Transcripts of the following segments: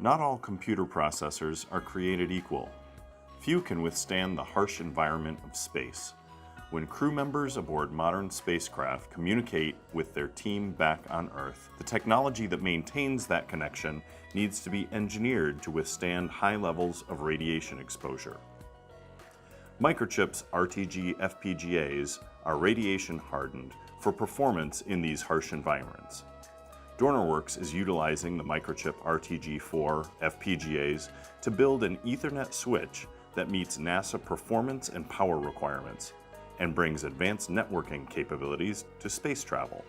Not all computer processors are created equal. Few can withstand the harsh environment of space. When crew members aboard modern spacecraft communicate with their team back on Earth, the technology that maintains that connection needs to be engineered to withstand high levels of radiation exposure. Microchip's RTG FPGAs are radiation-hardened for performance in these harsh environments. DornerWorks is utilizing the Microchip RTG4 FPGAs to build an Ethernet switch that meets NASA performance and power requirements and brings advanced networking capabilities to space travel.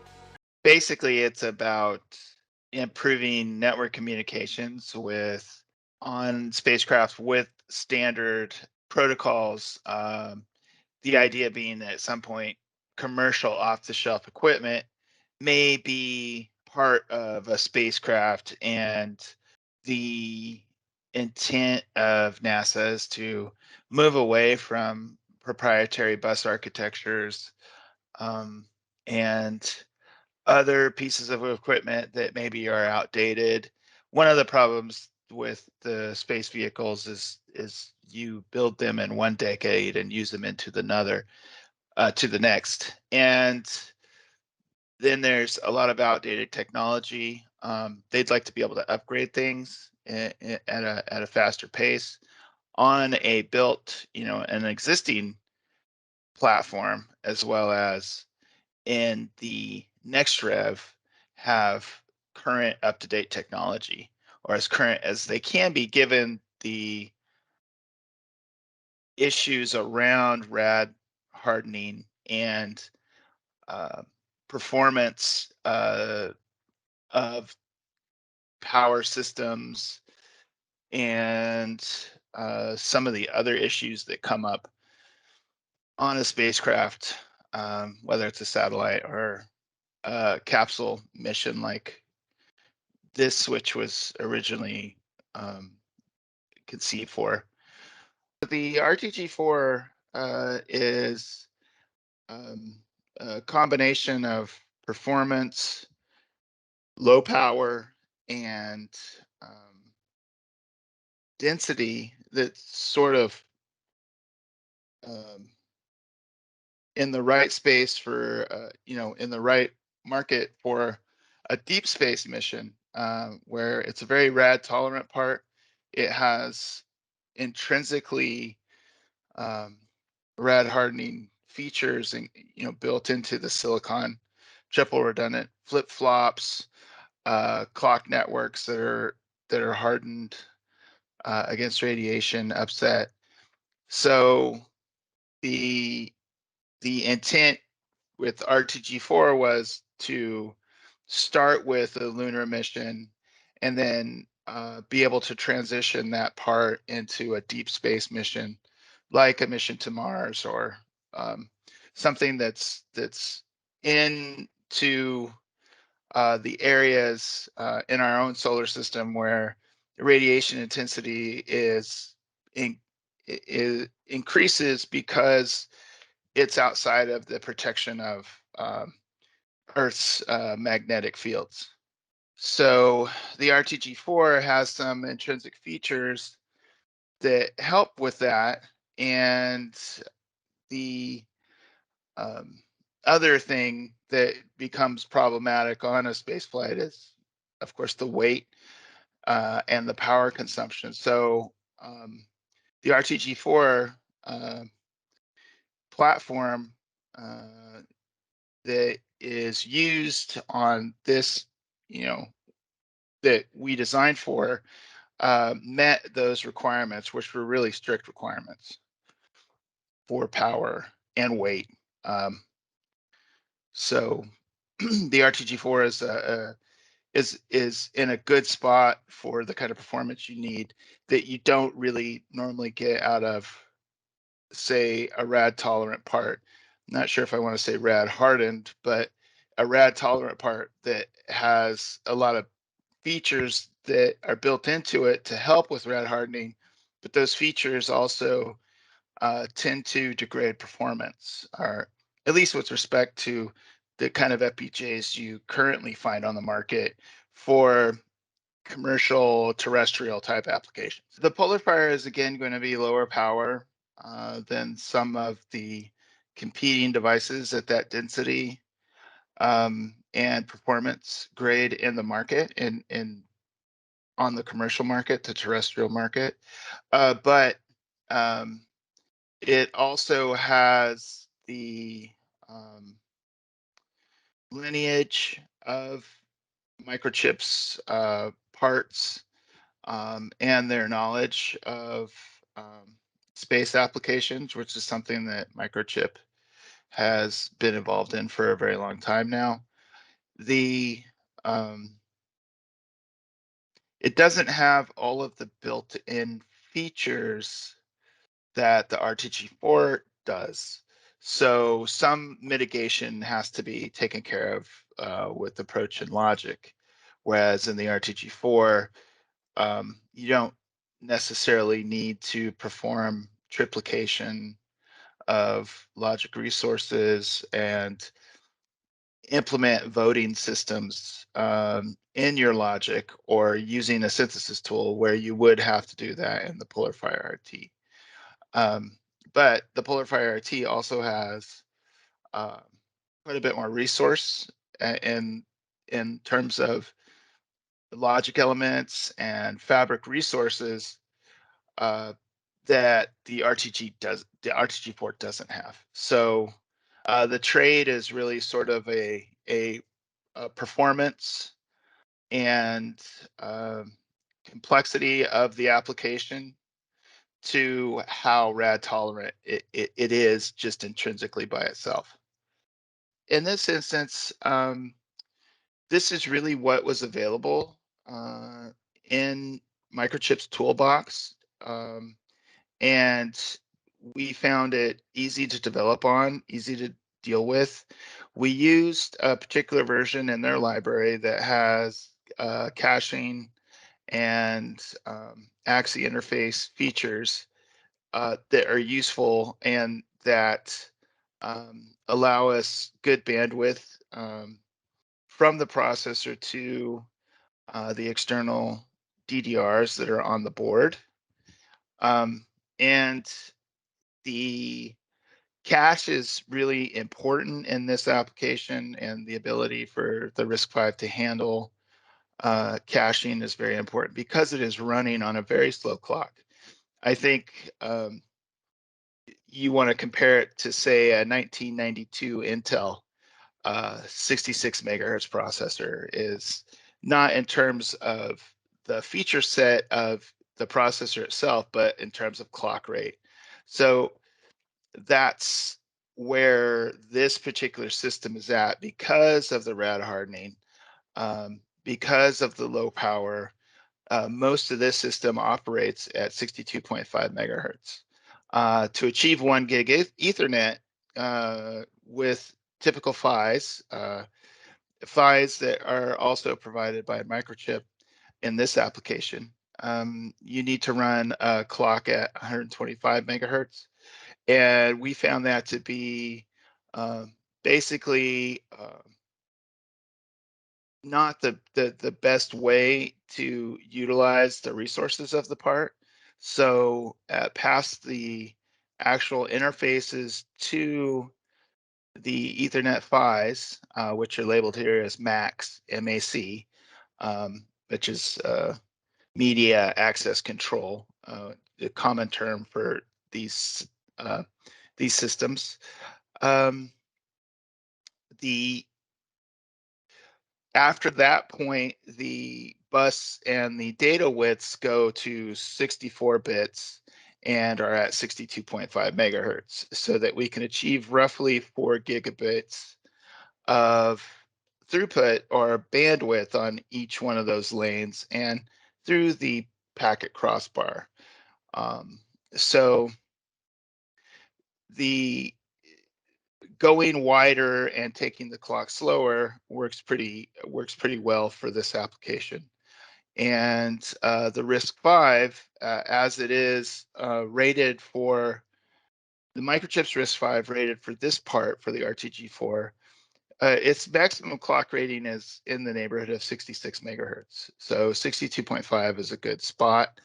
Basically, it's about improving network communications on spacecraft with standard protocols. The idea being that at some point, commercial off-the-shelf equipment may be part of a spacecraft, and the intent of NASA is to move away from proprietary bus architectures and other pieces of equipment that maybe are outdated. One of the problems with the space vehicles is you build them in one decade and use them into to the next, and then there's a lot of outdated technology. They'd like to be able to upgrade things at a faster pace on a built, an existing platform, as well as in the next rev have current up-to-date technology, or as current as they can be given the issues around rad hardening and performance of power systems and some of the other issues that come up on a spacecraft, whether it's a satellite or a capsule mission like this switch was originally conceived for. The RTG4 is a combination of performance, low power, and density that's sort of in the right space for, in the right market for a deep space mission, where it's a very rad tolerant part. It has intrinsically rad hardening features and built into the silicon, triple redundant flip flops, clock networks that are hardened against radiation upset. So the intent with RTG4 was to start with a lunar mission and then be able to transition that part into a deep space mission, like a mission to Mars, or something that's into the areas in our own solar system where the radiation intensity increases because it's outside of the protection of Earth's magnetic fields. So the RTG4 has some intrinsic features that help with that. And the other thing that becomes problematic on a spaceflight is, of course, the weight and the power consumption. So the RTG4 platform that is used on this, that we designed for, met those requirements, which were really strict requirements for power and weight. So the RTG4 is in a good spot for the kind of performance you need that you don't really normally get out of, say, a rad tolerant part. I'm not sure if I want to say rad hardened, but a rad tolerant part that has a lot of features that are built into it to help with rad hardening, but those features also tend to degrade performance, or at least with respect to the kind of FPGAs you currently find on the market for commercial terrestrial type applications. The PolarFire is again going to be lower power than some of the competing devices at that density and performance grade in the market in on the commercial market, the terrestrial market. But it also has the lineage of Microchip's parts and their knowledge of space applications, which is something that Microchip has been involved in for a very long time now. The it doesn't have all of the built-in features that the RTG4 does. So some mitigation has to be taken care of with approach and logic. Whereas in the RTG4, you don't necessarily need to perform triplication of logic resources and implement voting systems in your logic or using a synthesis tool where you would have to do that in the PolarFire RT. But the PolarFire RT also has quite a bit more resource in terms of logic elements and fabric resources that the RTG4 doesn't have. So the trade is really sort of a performance and complexity of the application to how rad tolerant it is just intrinsically by itself. In this instance, this is really what was available in Microchip's toolbox. And we found it easy to develop on, easy to deal with. We used a particular version in their library that has caching and AXI interface features that are useful and that allow us good bandwidth from the processor to the external DDRs that are on the board. And the cache is really important in this application, and the ability for the RISC-V to handle caching is very important because it is running on a very slow clock. I think you want to compare it to, say, a 1992 Intel 66 megahertz processor is not in terms of the feature set of the processor itself, but in terms of clock rate. So that's where this particular system is at because of the rad hardening, because of the low power. Most of this system operates at 62.5 megahertz. To achieve 1 gig Ethernet with typical PHYs, PHYs that are also provided by Microchip in this application, you need to run a clock at 125 megahertz. And we found that to be basically not the best way to utilize the resources of the part. So past the actual interfaces to the Ethernet PHYs, which are labeled here as MAC, M-A-C, which is media access control, the common term for these systems. After that point, the bus and the data widths go to 64 bits and are at 62.5 megahertz, so that we can achieve roughly 4 gigabits of throughput or bandwidth on each one of those lanes and through the packet crossbar. So the going wider and taking the clock slower works pretty well for this application. And the RISC-V, as it is rated for the Microchip's RISC-V rated for this part for the RTG4, Its maximum clock rating is in the neighborhood of 66 megahertz. So 62.5 is a good spot.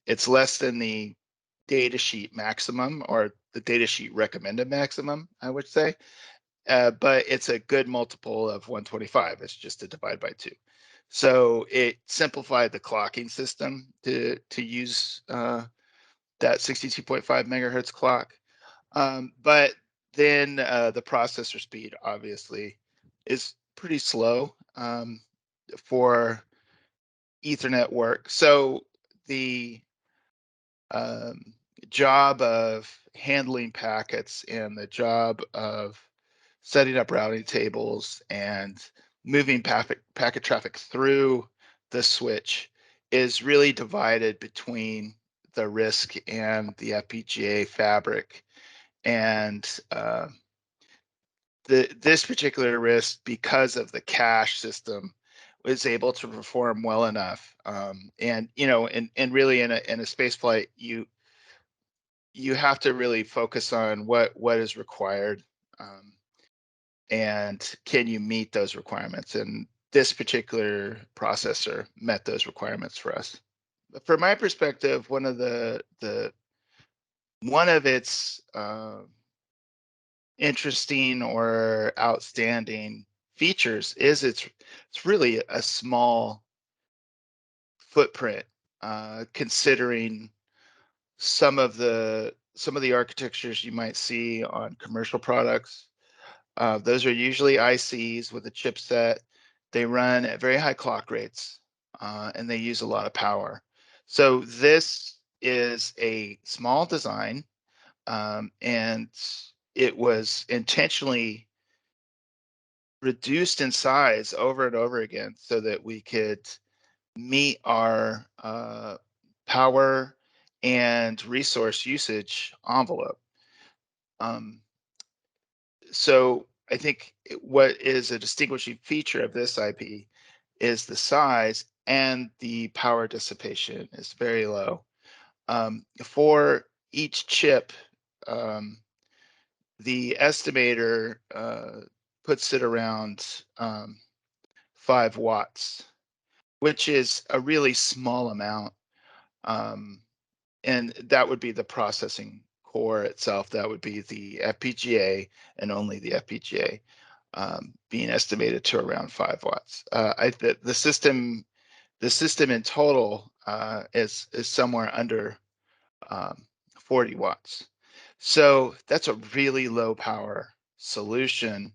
It's less than the datasheet maximum, or the datasheet recommended maximum, I would say. But it's a good multiple of 125. It's just a divide by 2. So it simplified the clocking system to use that 62.5 megahertz clock. But then the processor speed obviously is pretty slow for Ethernet work. So the job of handling packets and the job of setting up routing tables and moving packet traffic through the switch is really divided between the RISC and the FPGA fabric. And this particular RISC, because of the cache system, was able to perform well enough. And really in a space flight, you have to really focus on what is required, and can you meet those requirements. And this particular processor met those requirements for us. From my perspective, one of its interesting or outstanding features is it's really a small footprint, considering some of the architectures you might see on commercial products. Those are usually ICs with a chipset. They run at very high clock rates, and they use a lot of power. So this is a small design, and it was intentionally reduced in size over and over again so that we could meet our power and resource usage envelope. So I think what is a distinguishing feature of this IP is the size, and the power dissipation is very low. For each chip, the estimator puts it around 5 watts, which is a really small amount. And that would be the processing core itself. That would be the FPGA, and only the FPGA, being estimated to around 5 watts. The system in total is somewhere under 40 watts. So that's a really low power solution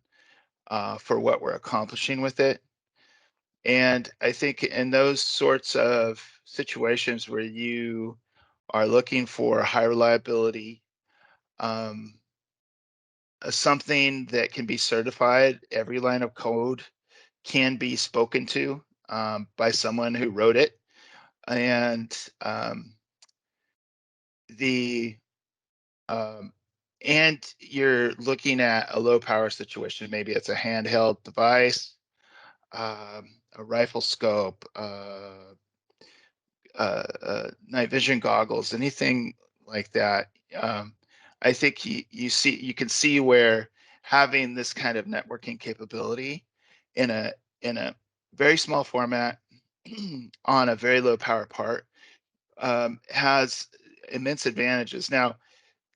for what we're accomplishing with it. And I think in those sorts of situations where you are looking for high reliability, something that can be certified, every line of code can be spoken to by someone who wrote it. And and you're looking at a low power situation. Maybe it's a handheld device, a rifle scope, night vision goggles, anything like that. I think you can see where having this kind of networking capability in a very small format on a very low power part has immense advantages. Now,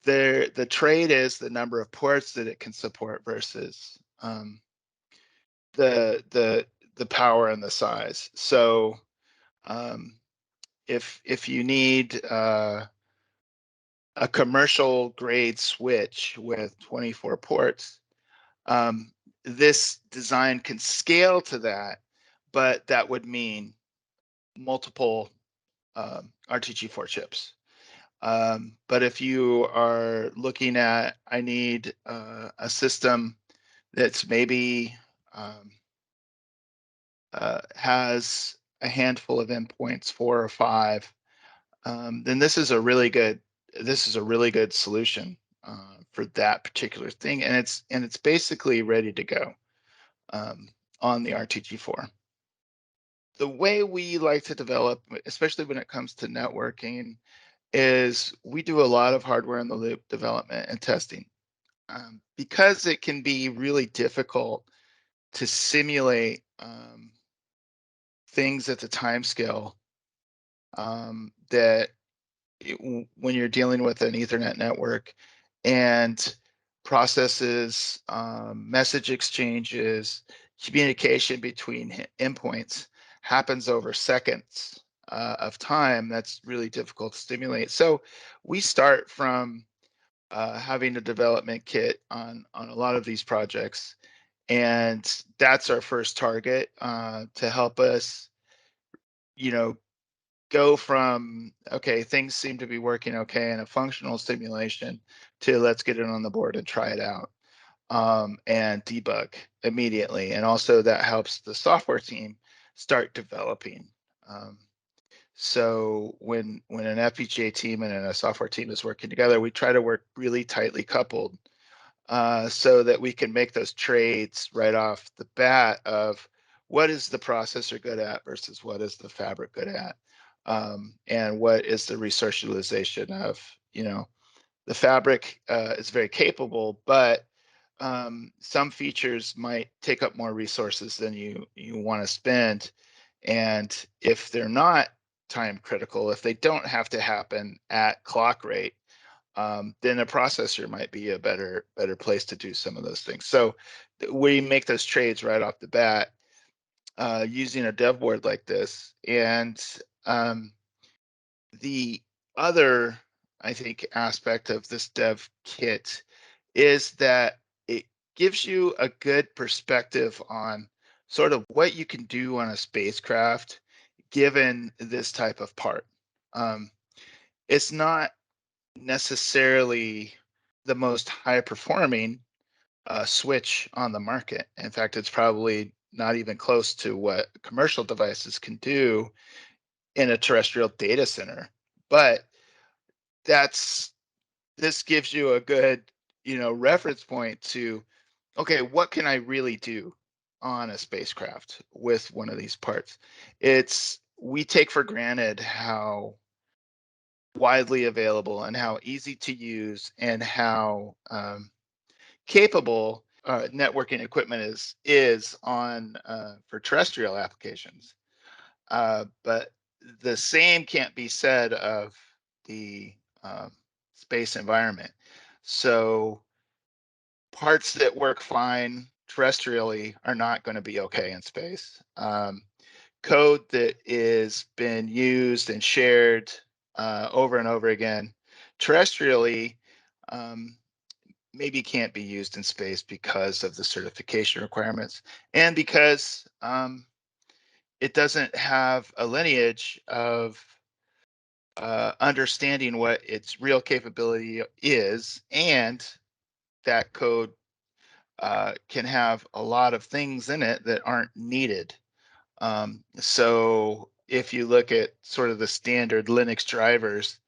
the trade is the number of ports that it can support versus the power and the size. So if you need a commercial grade switch with 24 ports, this design can scale to that, but that would mean multiple RTG4 chips. But if you are looking at, I need a system that's maybe has a handful of endpoints, 4 or 5, then this is a really good solution for that particular thing, and it's basically ready to go on the RTG4. The way we like to develop, especially when it comes to networking, is we do a lot of hardware in the loop development and testing. because it can be really difficult to simulate things at the time scale that when you're dealing with an Ethernet network and processes, message exchanges, communication between endpoints happens over seconds of time, that's really difficult to simulate. So we start from having a development kit on a lot of these projects, and that's our first target to help us, you know, go from, okay, things seem to be working okay in a functional simulation to let's get it on the board and try it out and debug immediately. And also that helps the software team start developing. So when an FPGA team and a software team is working together, we try to work really tightly coupled so that we can make those trades right off the bat of what is the processor good at versus what is the fabric good at, and what is the resource utilization of, the fabric is very capable, but some features might take up more resources than you want to spend. And if they're not time critical, if they don't have to happen at clock rate, then a processor might be a better place to do some of those things. So we make those trades right off the bat using a dev board like this. And the other, I think, aspect of this dev kit is that it gives you a good perspective on sort of what you can do on a spacecraft given this type of part. It's not necessarily the most high performing switch on the market. In fact, it's probably not even close to what commercial devices can do in a terrestrial data center. But this gives you a good, reference point to, okay, what can I really do on a spacecraft with one of these parts? We take for granted how widely available and how easy to use and how capable networking equipment is on for terrestrial applications. But the same can't be said of the space environment. So parts that work fine terrestrially are not going to be okay in space. Code that is been used and shared over and over again terrestrially maybe can't be used in space because of the certification requirements and because it doesn't have a lineage of understanding what its real capability is, and that code can have a lot of things in it that aren't needed. So if you look at sort of the standard Linux drivers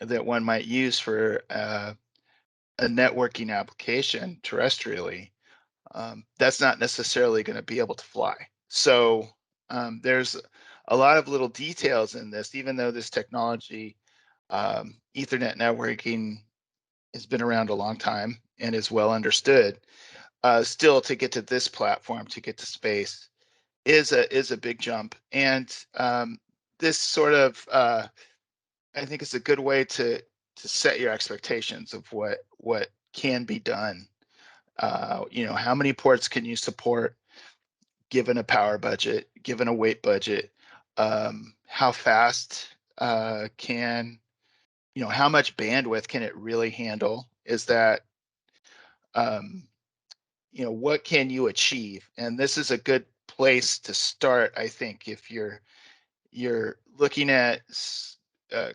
that one might use for a networking application terrestrially, that's not necessarily going to be able to fly. So there's a lot of little details in this, even though this technology, Ethernet networking, has been around a long time and is well understood. Still, to get to this platform, to get to space, is a big jump. And this sort of, I think, is a good way to set your expectations of what can be done. How many ports can you support given a power budget, given a weight budget? How fast can, how much bandwidth can it really handle? Is that, what can you achieve? And this is a good place to start, I think, if you're looking at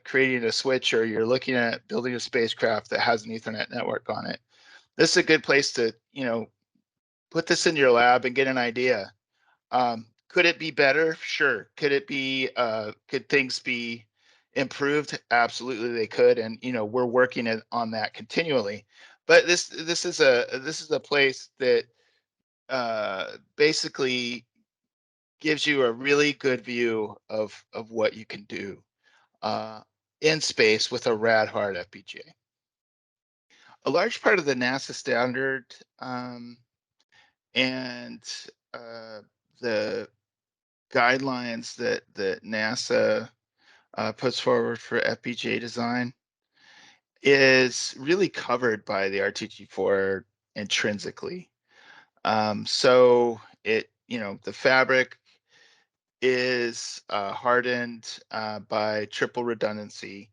creating a switch, or you're looking at building a spacecraft that has an Ethernet network on it. This is a good place to, put this in your lab and get an idea. Could it be better? Sure. Could it be? Could things be improved? Absolutely, they could, and we're working on that continually. But this is a place that basically gives you a really good view of what you can do in space with a rad hard FPGA. A large part of the NASA standard and the guidelines that NASA puts forward for FPGA design is really covered by the RTG4 intrinsically. So the fabric is hardened by triple redundancy.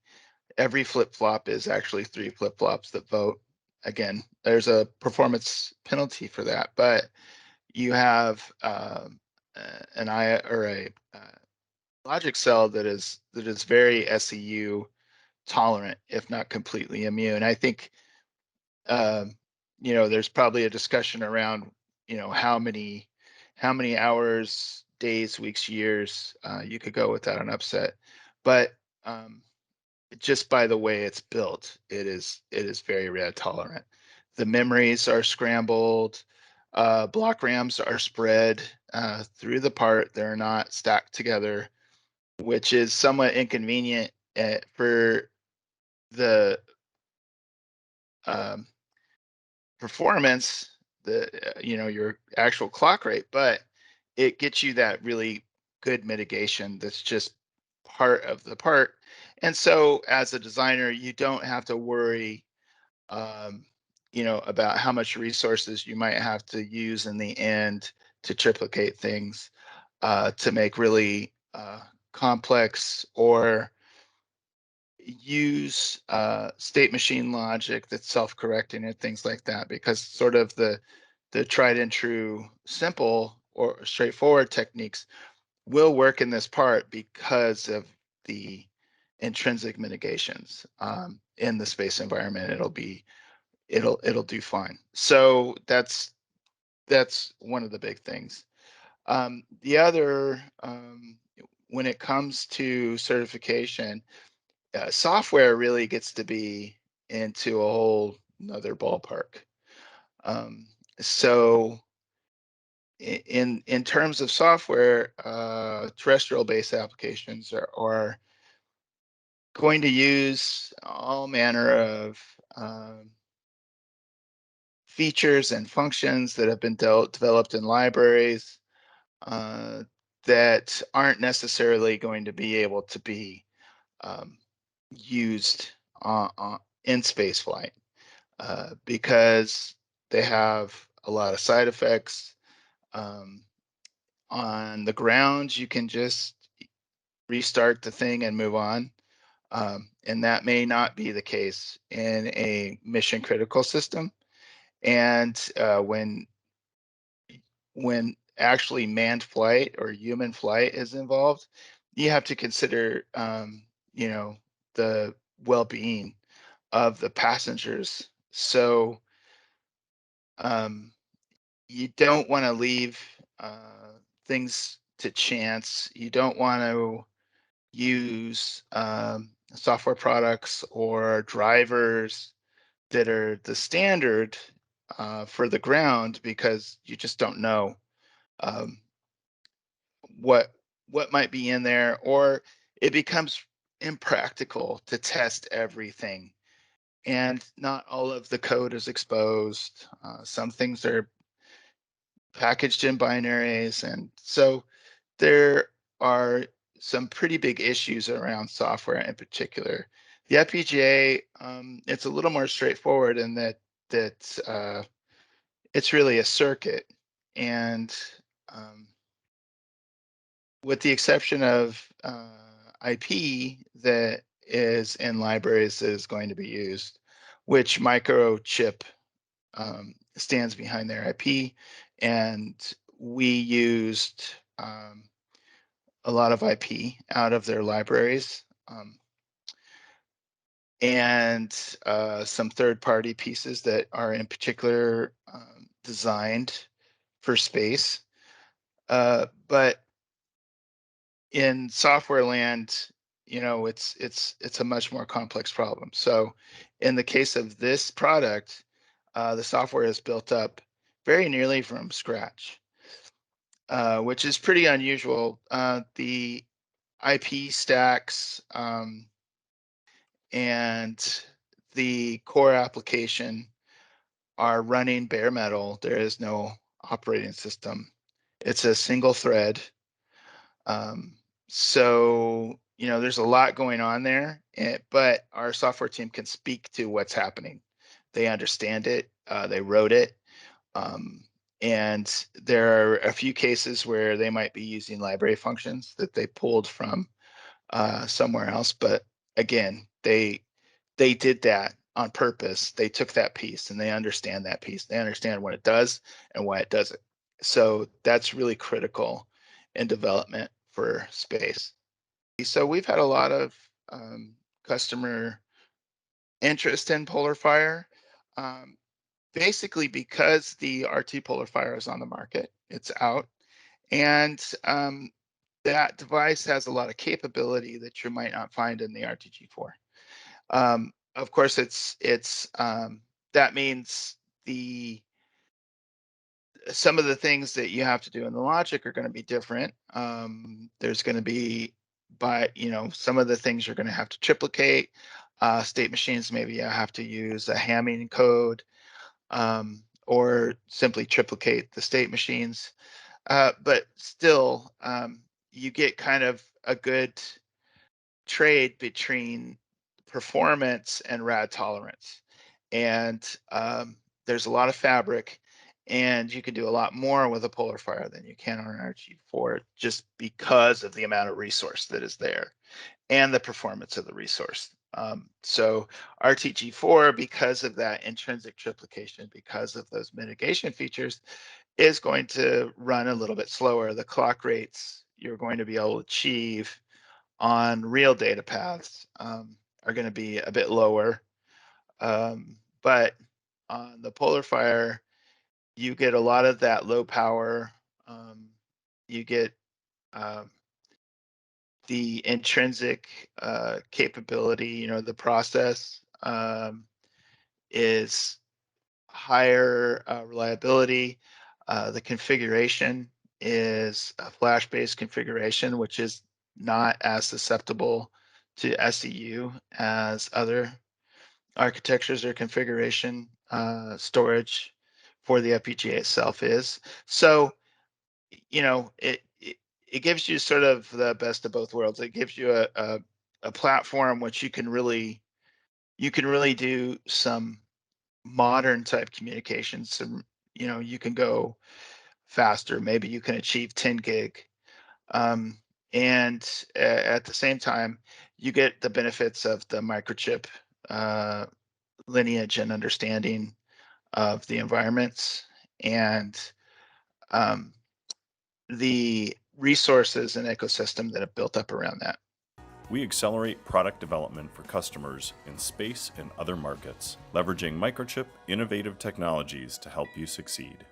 Every flip-flop is actually 3 flip-flops that vote. Again, there's a performance penalty for that, but you have an logic cell that is very SEU tolerant, if not completely immune. I think there's probably a discussion around how many hours, days, weeks, years you could go without an upset, but just by the way it's built, it is very rad tolerant. The memories are scrambled. Block RAMs are spread through the part. They're not stacked together, which is somewhat inconvenient for the performance, your actual clock rate, but it gets you that really good mitigation that's just part of the part. And so as a designer, you don't have to worry about how much resources you might have to use in the end to triplicate things, to make really complex or use state machine logic that's self-correcting and things like that, because sort of the tried and true simple or straightforward techniques will work in this part because of the intrinsic mitigations in the space environment. It'll do fine. So that's one of the big things. The other, when it comes to certification, software really gets to be into a whole another ballpark. So in terms of software, terrestrial based applications are going to use all manner of features and functions that have been developed in libraries that aren't necessarily going to be able to be used in space flight because they have a lot of side effects. On the ground, you can just restart the thing and move on. And that may not be the case in a mission critical system. And when actually manned flight or human flight is involved, you have to consider, the well-being of the passengers. So you don't want to leave things to chance. You don't want to use software products or drivers that are the standard for the ground, because you just don't know um, what might be in there, or it becomes impractical to test everything. And not all of the code is exposed. Some things are packaged in binaries. And so there are some pretty big issues around software in particular. The FPGA, it's a little more straightforward in that it's really a circuit. And with the exception of IP that is in libraries that is going to be used, which Microchip stands behind their IP, and we used a lot of IP out of their libraries, and some third-party pieces that are in particular designed for space. But in software land, it's a much more complex problem. So in the case of this product, the software is built up very nearly from scratch, which is pretty unusual. The IP stacks and the core application are running bare metal. There is no operating system. It's a single thread. So, there's a lot going on there, but our software team can speak to what's happening. They understand it. They wrote it. And there are a few cases where they might be using library functions that they pulled from somewhere else. But again, they did that on purpose. They took that piece and they understand that piece. They understand what it does and why it does it. So that's really critical in development for space. So we've had a lot of customer interest in PolarFire, basically because the RT PolarFire is on the market. It's out, and that device has a lot of capability that you might not find in the RTG4. Of course, that means some of the things that you have to do in the logic are going to be different. There's going to be, some of the things you're going to have to triplicate. State machines, maybe you have to use a Hamming code, or simply triplicate the state machines. But still, you get kind of a good trade between performance and rad tolerance. And there's a lot of fabric, and you can do a lot more with a PolarFire than you can on an RTG4, just because of the amount of resource that is there and the performance of the resource. So RTG4, because of that intrinsic triplication, because of those mitigation features, is going to run a little bit slower. The clock rates you're going to be able to achieve on real data paths are going to be a bit lower. But on the PolarFire, you get a lot of that low power. You get the intrinsic capability. The process is higher reliability. The configuration is a flash-based configuration, which is not as susceptible to SEU as other architectures or configuration storage for the FPGA itself is. So, it gives you sort of the best of both worlds. It gives you a platform which you can really do some modern type communications. Some, you can go faster. Maybe you can achieve 10 gig. And at the same time, you get the benefits of the microchip lineage and understanding of the environments, and the resources and ecosystem that have built up around that. We accelerate product development for customers in space and other markets, leveraging Microchip innovative technologies to help you succeed.